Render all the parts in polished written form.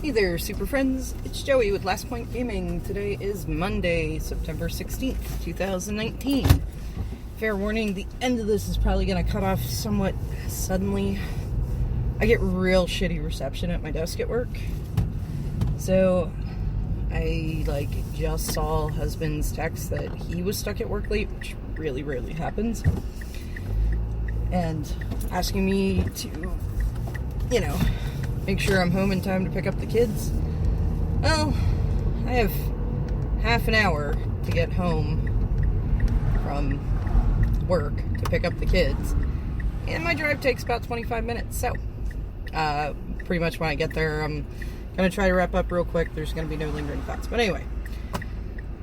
Hey there, super friends. It's Joey with Last Point Gaming. Today is Monday, September 16th, 2019. Fair warning, the end of this is probably going to cut off somewhat suddenly. I get real shitty reception at my desk at work. So, I, just saw husband's text that he was stuck at work late, which really rarely happens. And asking me to, make sure I'm home in time to pick up the kids. Well, I have half an hour to get home from work to pick up the kids. And my drive takes about 25 minutes. So, pretty much when I get there, I'm going to try to wrap up real quick. There's going to be no lingering thoughts. But anyway,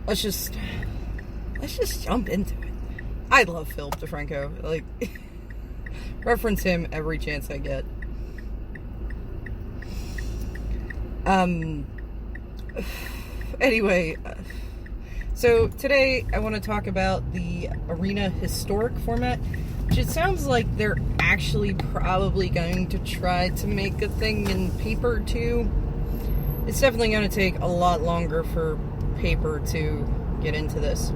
let's just jump into it. I love Philip DeFranco. Reference him every chance I get. Anyway, so today I want to talk about the Arena Historic format, which it sounds like they're actually probably going to try to make a thing in paper too. It's definitely going to take a lot longer for paper to get into this.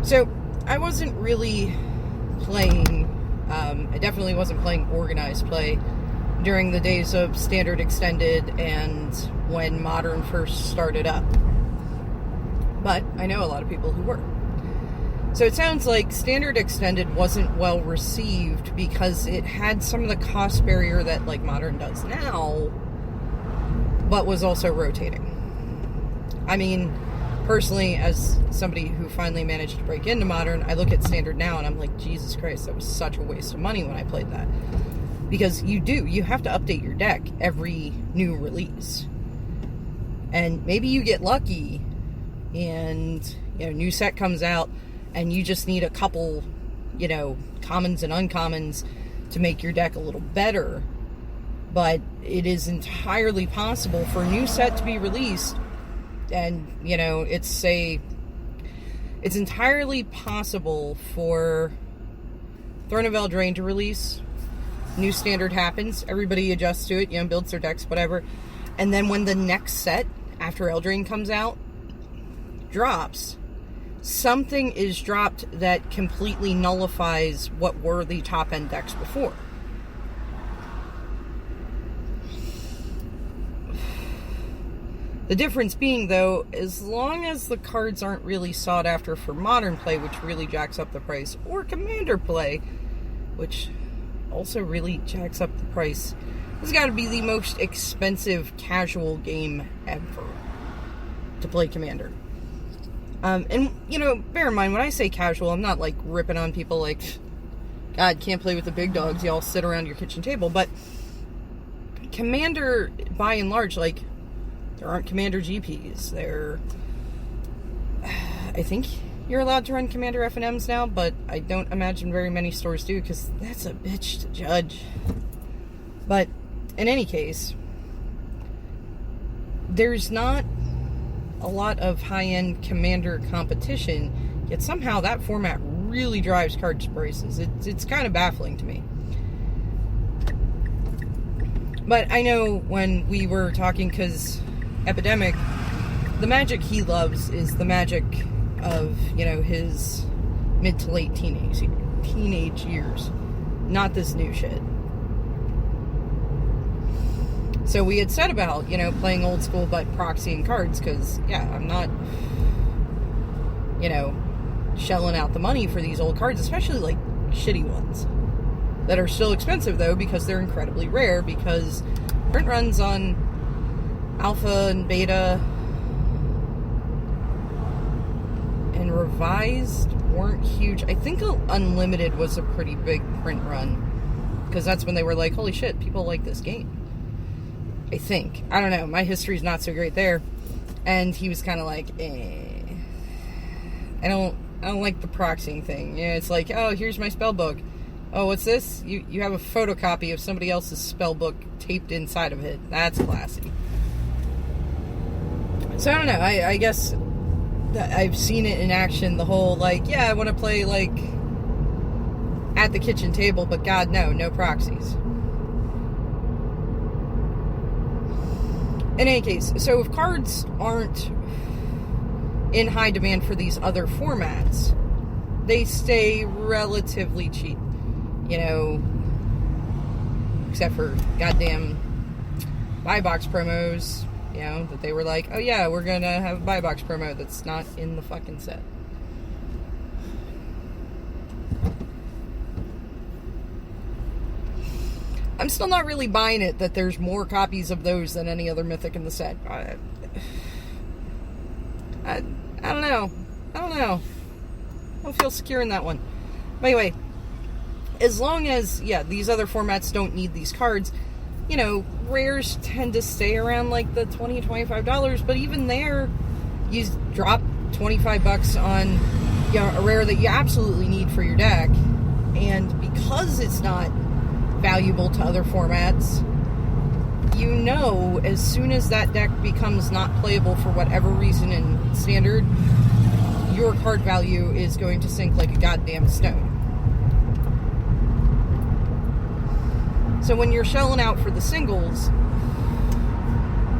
So, I wasn't really playing, I definitely wasn't playing organized play during the days of Standard Extended and when Modern first started up. But I know a lot of people who were. So it sounds like Standard Extended wasn't well received because it had some of the cost barrier that Modern does now, but was also rotating. I mean, personally, as somebody who finally managed to break into Modern, I look at Standard now and I'm like, Jesus Christ, that was such a waste of money when I played that. Because you have to update your deck every new release. And maybe you get lucky and, new set comes out and you just need a couple, commons and uncommons to make your deck a little better. But it is entirely possible for a new set to be released and, it's entirely possible for Throne of Eldraine to release. New standard happens, everybody adjusts to it, builds their decks, whatever. And then when the next set, after Eldraine comes out, drops, something is dropped that completely nullifies what were the top-end decks before. The difference being, though, as long as the cards aren't really sought after for Modern play, which really jacks up the price, or Commander play, which also really jacks up the price. It's got to be the most expensive casual game ever to play Commander. And, bear in mind, when I say casual, I'm not, ripping on people God, can't play with the big dogs, y'all sit around your kitchen table. But Commander, by and large, there aren't Commander GPs. I think you're allowed to run Commander F&Ms now, but I don't imagine very many stores do, because that's a bitch to judge. But, in any case, there's not a lot of high-end Commander competition, yet somehow that format really drives card prices. It's kind of baffling to me. But I know when we were talking, because Epidemic, the Magic he loves is the Magic of, his mid to late teenage years. Not this new shit. So we had said about, playing old school but proxying cards, because, I'm not, shelling out the money for these old cards, especially, shitty ones. That are still expensive, though, because they're incredibly rare, because print runs on Alpha and Beta and Revised weren't huge. I think Unlimited was a pretty big print run, because that's when they were like, holy shit, people like this game. I think. I don't know. My history's not so great there. And he was kind of like, I don't like the proxying thing. It's like, oh, here's my spell book. Oh, what's this? You have a photocopy of somebody else's spell book taped inside of it. That's classy. So I don't know. I guess I've seen it in action. The whole I want to play at the kitchen table, but God, no proxies. In any case, so if cards aren't in high demand for these other formats, they stay relatively cheap. You know, except for goddamn buy box promos, you know, that they were like, oh yeah, we're gonna have a buy box promo that's not in the fucking set. I'm still not really buying it that there's more copies of those than any other Mythic in the set. I don't know. I don't feel secure in that one. But anyway, as long as, yeah, these other formats don't need these cards, you know, rares tend to stay around like the $20, $25, but even there, you drop $25 on, you know, a rare that you absolutely need for your deck, and because it's not valuable to other formats, you know, as soon as that deck becomes not playable for whatever reason in Standard, your card value is going to sink like a goddamn stone. So when you're shelling out for the singles,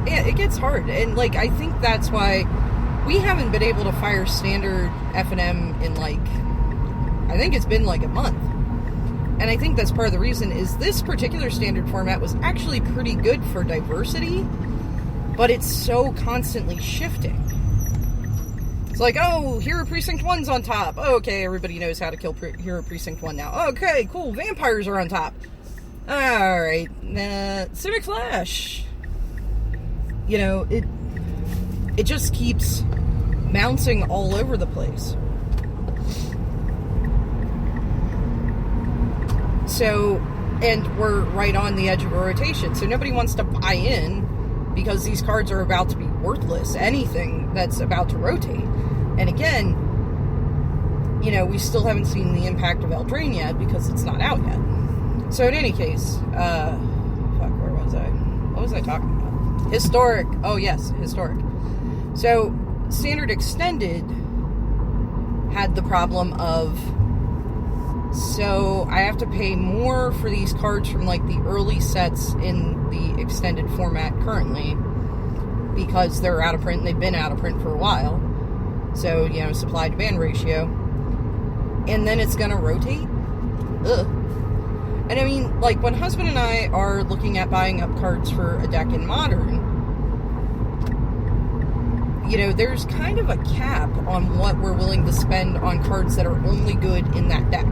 it gets hard. And, like, I think that's why we haven't been able to fire Standard F&M in, like, I think it's been like a month. And I think that's part of the reason is this particular Standard format was actually pretty good for diversity, but it's so constantly shifting. It's like, oh, Hero Precinct 1's on top. Oh, okay, everybody knows how to kill Hero Precinct 1 now. Okay, cool, Vampires are on top. Alright, Civic Flash. You know, it just keeps bouncing all over the place. So, and we're right on the edge of a rotation, so nobody wants to buy in because these cards are about to be worthless, anything that's about to rotate. And again, you know, we still haven't seen the impact of Eldraine yet because it's not out yet. So in any case, where was I? What was I talking about? Historic. Oh yes, Historic. So, Standard Extended had the problem of, so I have to pay more for these cards from like the early sets in the extended format currently because they're out of print and they've been out of print for a while. So, you know, supply demand ratio. And then it's gonna rotate? Ugh. And I mean, like, when husband and I are looking at buying up cards for a deck in Modern, you know, there's kind of a cap on what we're willing to spend on cards that are only good in that deck.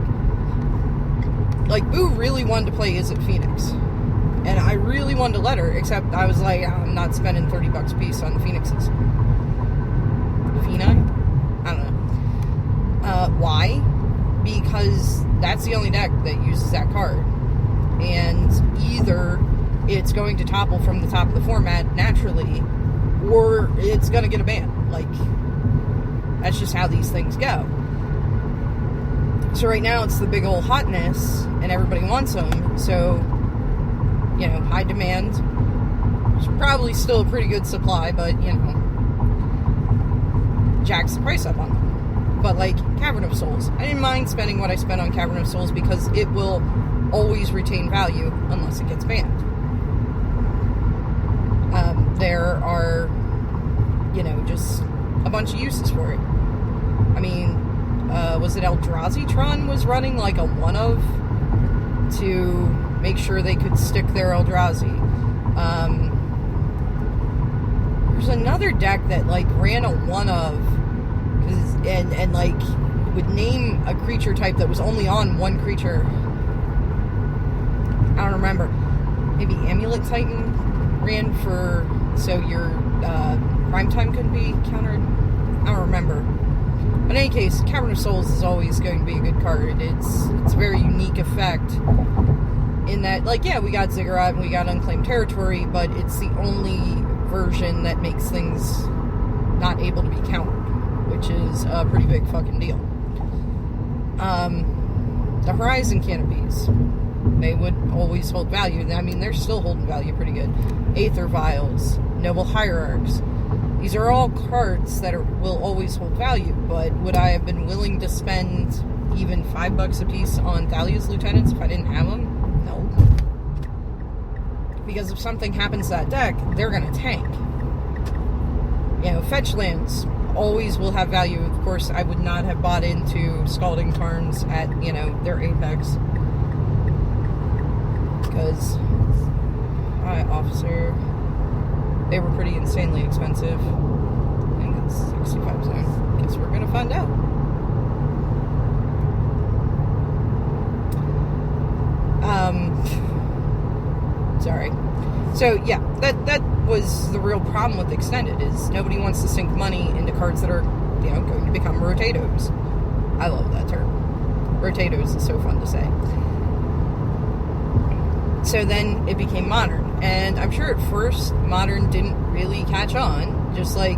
Like, Boo really wanted to play Is It Phoenix? And I really wanted to let her, except I was like, I'm not spending $30 a piece on Phoenixes. Phoenix? I don't know. Why? Because that's the only deck that uses that card. And either it's going to topple from the top of the format naturally, or it's going to get a ban. Like, that's just how these things go. So right now it's the big old hotness, and everybody wants them, so, you know, high demand. It's probably still a pretty good supply, but, you know, jacks the price up on them. But, like, Cavern of Souls. I didn't mind spending what I spent on Cavern of Souls because it will always retain value unless it gets banned. There are, you know, just a bunch of uses for it. I mean, was it Eldrazi Tron was running, like, a one-of to make sure they could stick their Eldrazi. There's another deck that, like, ran a one-of and like would name a creature type that was only on one creature. I don't remember. Maybe Amulet Titan ran for so your prime time couldn't be countered. I don't remember. But in any case, Cavern of Souls is always going to be a good card. It's a very unique effect in that, like, yeah, we got Ziggurat and we got Unclaimed Territory, but it's the only version that makes things not able to be countered, which is a pretty big fucking deal. The Horizon Canopies, they would always hold value. I mean, they're still holding value pretty good. Aether Vials, Noble Hierarchs. These are all cards that will always hold value, but would I have been willing to spend even $5 a piece on Thalia's Lieutenants if I didn't have them? No. Because if something happens to that deck, they're going to tank. Fetch lands always will have value. Of course, I would not have bought into Scalding Tarns at, their apex. Because, Officer, they were pretty insanely expensive. I think it's 65 zone. Guess we're going to find out. Sorry. So, yeah, that was the real problem with Extended, is nobody wants to sink money into cards that are, going to become rotatos. I love that term. Rotatos is so fun to say. So then it became Modern. And I'm sure at first, Modern didn't really catch on. Just like,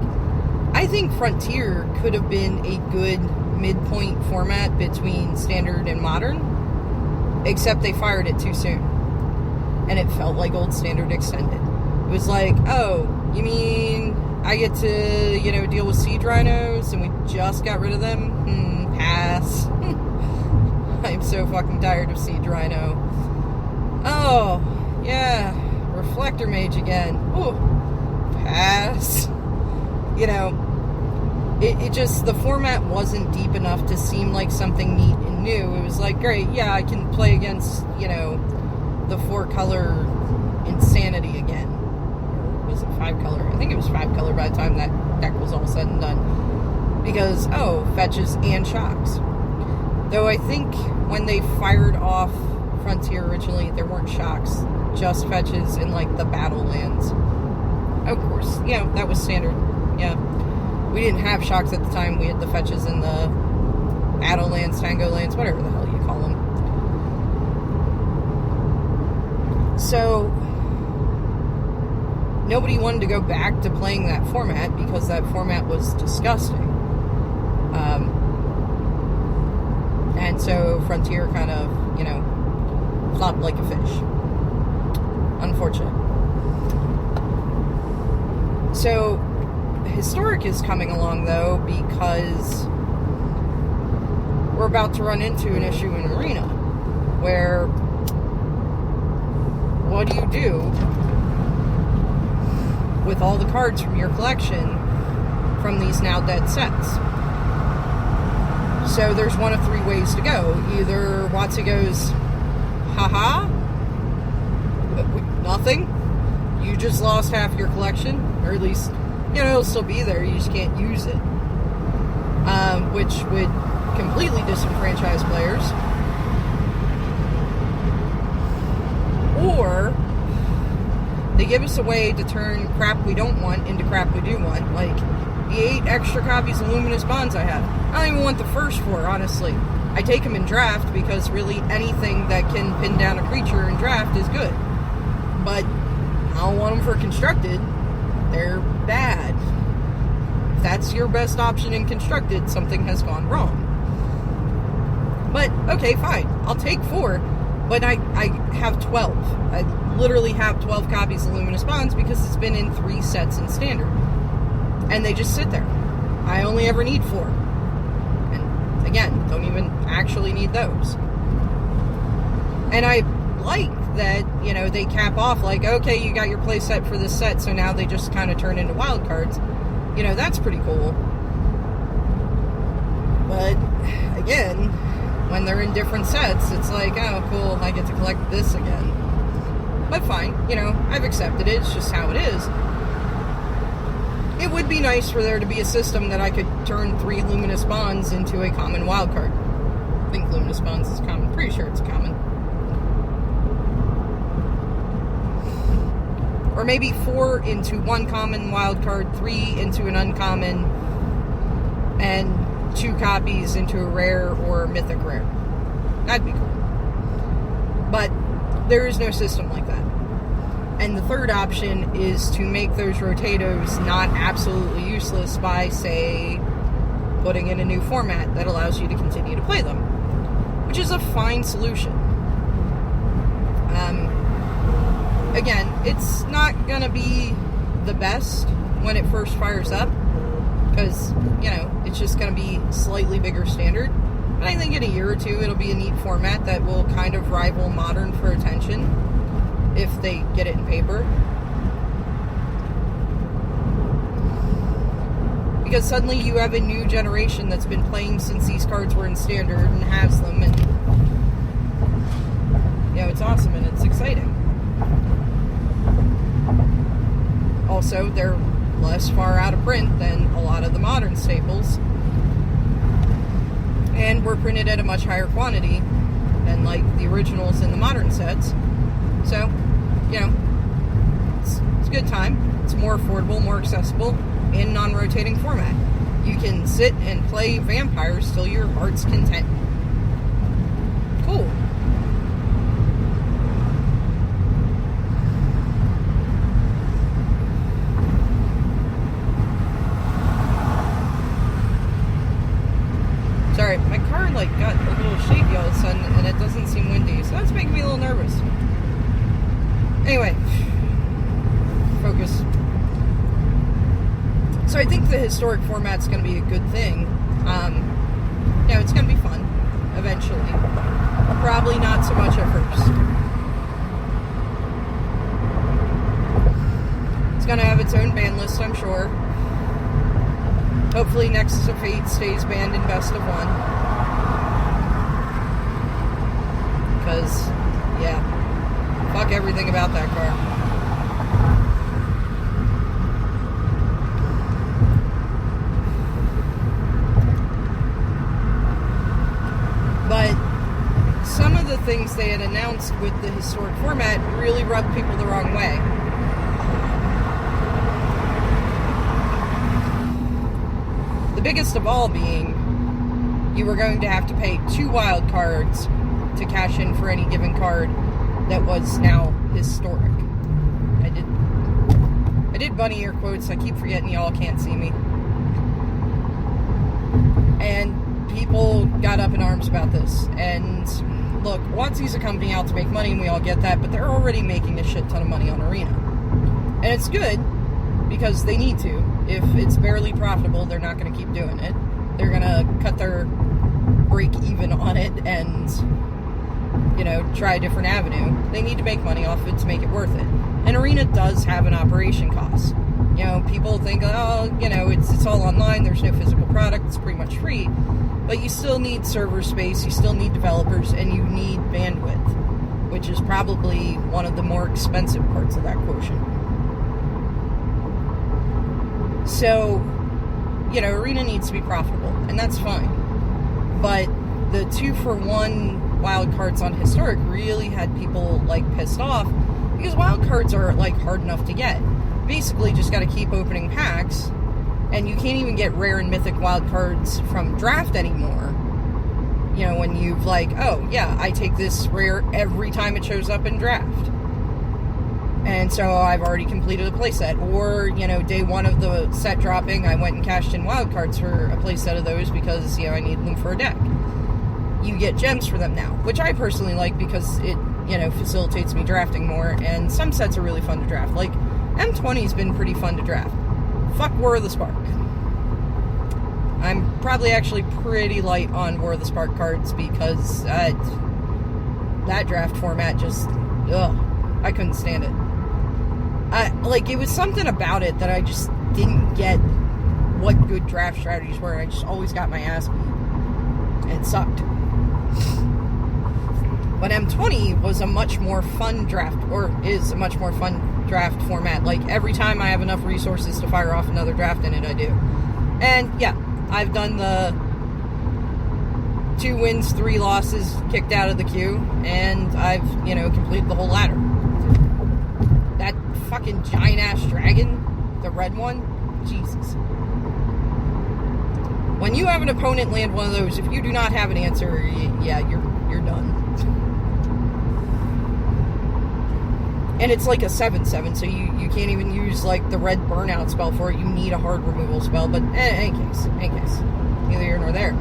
I think Frontier could have been a good midpoint format between Standard and Modern, except they fired it too soon. And it felt like old Standard Extended. It was like, oh, you mean I get to, deal with Siege Rhinos and we just got rid of them? Pass. I'm so fucking tired of Siege Rhino. Oh, yeah, Reflector Mage again. Ooh, pass. It just, the format wasn't deep enough to seem like something neat and new. It was like, great, yeah, I can play against, the 4-color Insanity again. Or was it 5-color? I think it was 5-color by the time that deck was all said and done. Because, fetches and shocks. Though I think when they fired off Frontier originally, there weren't shocks. Just fetches in, the battle lands. Of course, that was Standard. Yeah. We didn't have shocks at the time. We had the fetches in the battle lands, tango lands, whatever the hell you call them. So, nobody wanted to go back to playing that format because that format was disgusting. And so Frontier kind of, flopped like a fish. Unfortunate. So, Historic is coming along, though, because we're about to run into an issue in Arena where, what do you do with all the cards from your collection from these now dead sets? So there's one of 3 ways to go. Either WotC goes, haha, nothing, you just lost half your collection, or at least, it'll still be there, you just can't use it, which would completely disenfranchise players. Or they give us a way to turn crap we don't want into crap we do want, like the 8 extra copies of Luminous Bonds I have. I don't even want the first 4, honestly. I take them in draft because really anything that can pin down a creature in draft is good. But I don't want them for Constructed. They're bad. If that's your best option in Constructed, something has gone wrong. But, okay, fine. I'll take 4, but I have 12. I literally have 12 copies of Luminous Bonds because it's been in 3 sets in Standard. And they just sit there. I only ever need 4. And, again, don't even actually need those. And I like that, they cap off like, okay, you got your play set for this set, so now they just kind of turn into wild cards. That's pretty cool. But, again, when they're in different sets, it's like, oh, cool, I get to collect this again. But fine, I've accepted it, it's just how it is. It would be nice for there to be a system that I could turn 3 Luminous Bonds into a common wildcard. I think Luminous Bonds is common, pretty sure it's common. Or maybe 4 into 1 common wildcard, 3 into an uncommon, and 2 copies into a rare or mythic rare. That'd be cool. But there is no system like that. And the third option is to make those rotatos not absolutely useless by, say, putting in a new format that allows you to continue to play them, which is a fine solution. Again, it's not going to be the best when it first fires up, because, it's just going to be slightly bigger Standard. But I think in a year or two, it'll be a neat format that will kind of rival Modern for attention. if they get it in paper. Because suddenly you have a new generation that's been playing since these cards were in standard and has them, and it's awesome and it's exciting. Also, they're less far out of print than a lot of the modern staples, and were printed at a much higher quantity than like the originals in the modern sets. So, it's a good time. It's more affordable, more accessible, in non-rotating format. You can sit and play vampires till your heart's content. Cool. Sorry, my car got a little shaky all of a sudden, and it doesn't seem windy, so that's making me a little nervous. Anyway, focus. So I think the historic format's going to be a good thing. It's going to be fun eventually. Probably not so much at first. It's going to have its own ban list, I'm sure. Hopefully Nexus of Fate stays banned in best of one. Because, fuck everything about that car. But some of the things they had announced with the historic format really rubbed people the wrong way. The biggest of all being, you were going to have to pay 2 wild cards to cash in for any given card that was now historic. I did bunny ear quotes. I keep forgetting y'all can't see me. And people got up in arms about this. And look, WotC's a company out to make money, and we all get that, but they're already making a shit ton of money on Arena. And it's good, because they need to. If it's barely profitable, they're not going to keep doing it. They're going to cut their break even on it and, try a different avenue. They need to make money off it to make it worth it. And Arena does have an operation cost. People think, it's all online, there's no physical product, it's pretty much free. But you still need server space, you still need developers, and you need bandwidth, which is probably one of the more expensive parts of that quotient. So, Arena needs to be profitable, and that's fine. But the 2-for-1 wild cards on Historic really had people, pissed off, because wild cards are, hard enough to get. Basically, just gotta keep opening packs, and you can't even get rare and mythic wild cards from draft anymore. When you've I take this rare every time it shows up in draft. And so I've already completed a playset. Or, day one of the set dropping, I went and cashed in wild cards for a playset of those because, I needed them for a deck. You get gems for them now, which I personally like because it, facilitates me drafting more, and some sets are really fun to draft. M20's been pretty fun to draft. Fuck War of the Spark. I'm probably actually pretty light on War of the Spark cards because that draft format just, I couldn't stand it. It was something about it that I just didn't get what good draft strategies were. I just always got my ass beat. It sucked. But M20 was a much more fun draft, or is a much more fun draft format. Every time I have enough resources to fire off another draft in it, I do. And, I've done the 2 wins, 3 losses, kicked out of the queue, and I've, completed the whole ladder. That fucking giant-ass dragon, the red one, Jesus. When you have an opponent land one of those, if you do not have an answer, you're done. And it's a 7/7, so you can't even use, the red burnout spell for it. You need a hard removal spell, but in any case. Neither here nor there.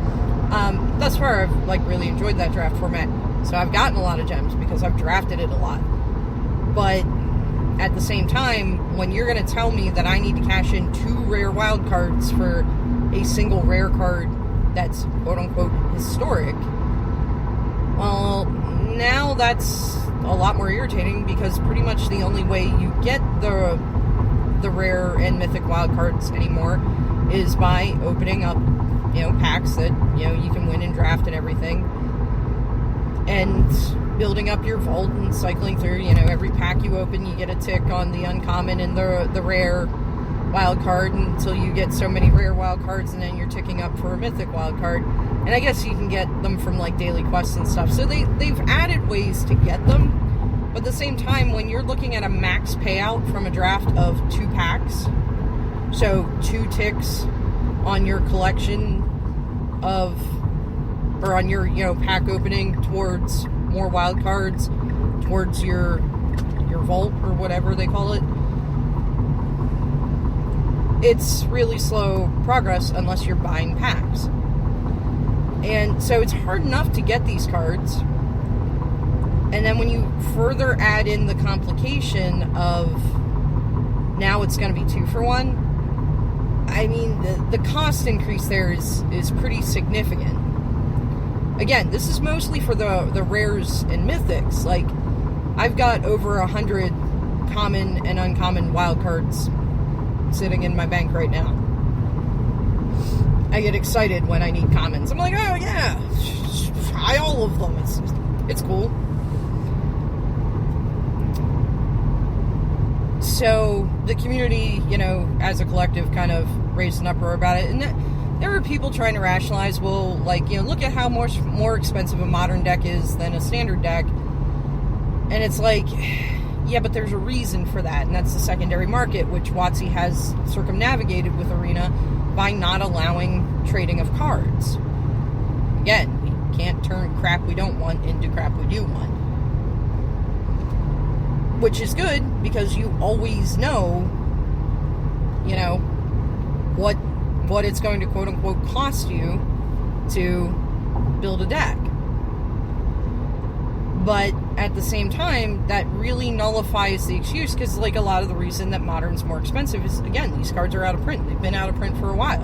Thus far, I've, really enjoyed that draft format. So I've gotten a lot of gems because I've drafted it a lot. But at the same time, when you're going to tell me that I need to cash in 2 rare wild cards for a single rare card that's quote-unquote historic, well, now that's a lot more irritating because pretty much the only way you get the rare and mythic wild cards anymore is by opening up, packs that, you can win and draft and everything, and building up your vault and cycling through, every pack you open, you get a tick on the uncommon and the rare wild card until you get so many rare wild cards, and then you're ticking up for a mythic wild card. And I guess you can get them from like daily quests and stuff. So they've added ways to get them. But at the same time, when you're looking at a max payout from a draft of 2 packs, so 2 ticks on your collection of, or on your, pack opening towards more wild cards, towards your vault or whatever they call it, it's really slow progress unless you're buying packs. And so it's hard enough to get these cards. And then when you further add in the complication of now it's going to be 2 for 1, I mean, the cost increase there is pretty significant. Again, this is mostly for the rares and mythics. Like, I've got over 100 common and uncommon wild cards sitting in my bank right now. I get excited when I need commons. I'm like, oh yeah, try all of them. It's cool. So the community, as a collective, kind of raised an uproar about it, and there were people trying to rationalize, well, like, look at how much more expensive a modern deck is than a standard deck, and it's like, yeah, but there's a reason for that, and that's the secondary market, which WotC has circumnavigated with Arena by not allowing trading of cards. Again, we can't turn crap we don't want into crap we do want. Which is good, because you always know, what it's going to quote-unquote cost you to build a deck. But at the same time, that really nullifies the excuse, because like a lot of the reason that Modern's more expensive is, again, these cards are out of print. They've been out of print for a while.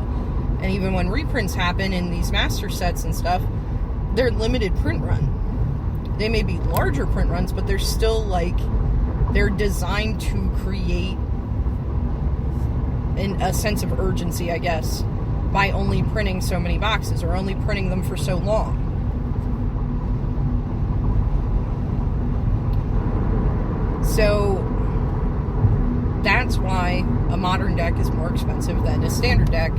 And even when reprints happen in these master sets and stuff, they're limited print run. They may be larger print runs, but they're still like, they're designed to create a sense of urgency, I guess, by only printing so many boxes or only printing them for so long. So that's why a modern deck is more expensive than a standard deck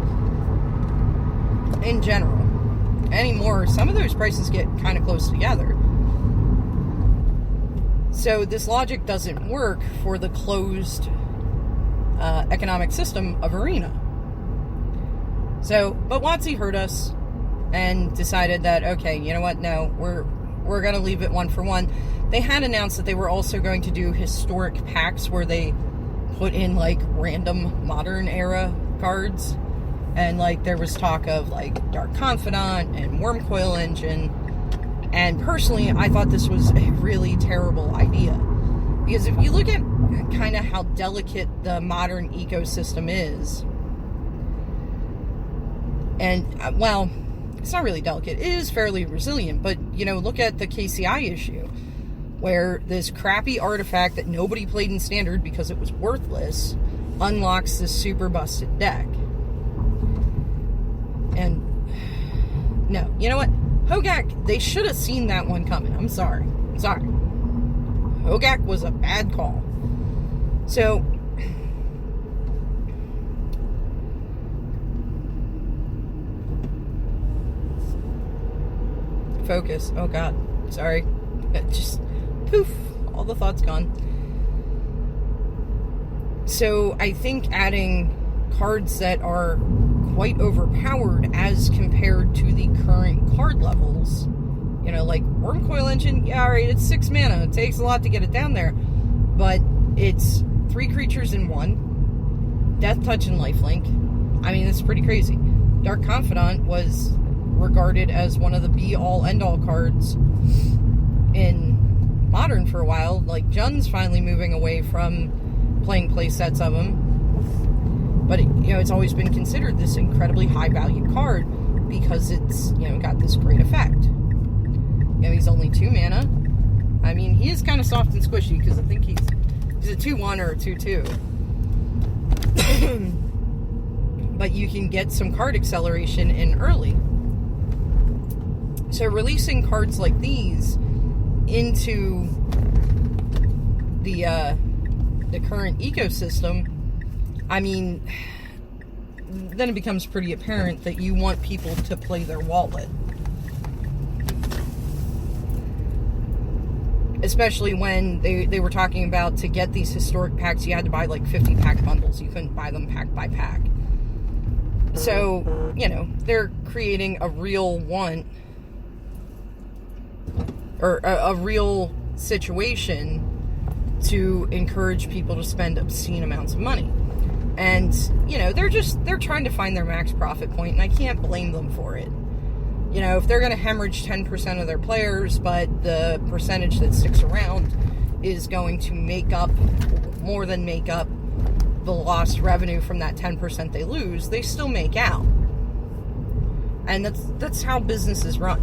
in general. Anymore, some of those prices get kind of close together. So this logic doesn't work for the closed economic system of Arena. So, but WotC heard us and decided that, okay, you know what, no, we're going to leave it 1 for 1. They had announced that they were also going to do historic packs where they put in, like, random modern era cards. And, like, there was talk of, like, Dark Confidant and Wormcoil Engine. And personally, I thought this was a really terrible idea. Because if you look at kind of how delicate the modern ecosystem is, and, well, it's not really delicate. It is fairly resilient, but, look at the KCI issue, where this crappy artifact that nobody played in Standard because it was worthless unlocks this super busted deck. And, no, you know what? Hogak, they should have seen that one coming. I'm sorry. Hogak was a bad call. So, focus. Oh god, sorry. Just poof, all the thoughts gone. So I think adding cards that are quite overpowered as compared to the current card levels, like Wormcoil Engine, yeah, alright, it's 6 mana, it takes a lot to get it down there, but it's 3 creatures in 1, Death Touch and Lifelink. I mean, it's pretty crazy. Dark Confidant was regarded as one of the be-all, end-all cards in Modern for a while. Like, Jun's finally moving away from playing play sets of him. But, it's always been considered this incredibly high-value card because it's, got this great effect. He's only 2 mana. I mean, he is kind of soft and squishy because I think he's a 2-1 or a 2-2. But you can get some card acceleration in early. So releasing cards like these into the current ecosystem, I mean, then it becomes pretty apparent that you want people to play their wallet. Especially when they were talking about, to get these historic packs, you had to buy like 50 pack bundles. You couldn't buy them pack by pack. So, you know, they're creating a real want, or a real situation to encourage people to spend obscene amounts of money. And, you know, they're trying to find their max profit point, and I can't blame them for it. You know, if they're going to hemorrhage 10% of their players, but the percentage that sticks around is going to more than make up the lost revenue from that 10% they lose, they still make out. And that's how businesses run.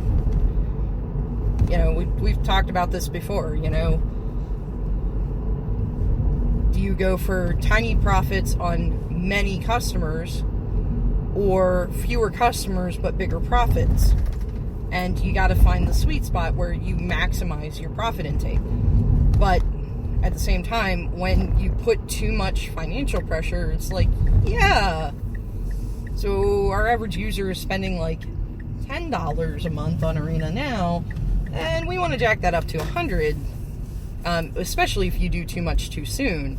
You know, we've talked about this before, you know. Do you go for tiny profits on many customers, or fewer customers but bigger profits? And you got to find the sweet spot where you maximize your profit intake. But at the same time, when you put too much financial pressure, it's like, yeah. So our average user is spending like $10 a month on Arena now, and we want to jack that up to $100, especially if you do too much too soon.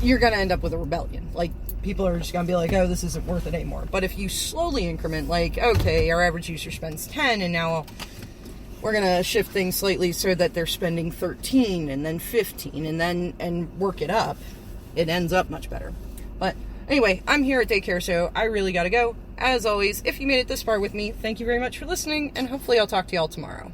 You're going to end up with a rebellion. Like, people are just going to be like, oh, this isn't worth it anymore. But if you slowly increment, like, okay, our average user spends 10, and now we're going to shift things slightly so that they're spending 13, and then 15, and work it up, it ends up much better. But anyway, I'm here at daycare, so I really got to go. As always, if you made it this far with me, thank you very much for listening, and hopefully I'll talk to y'all tomorrow.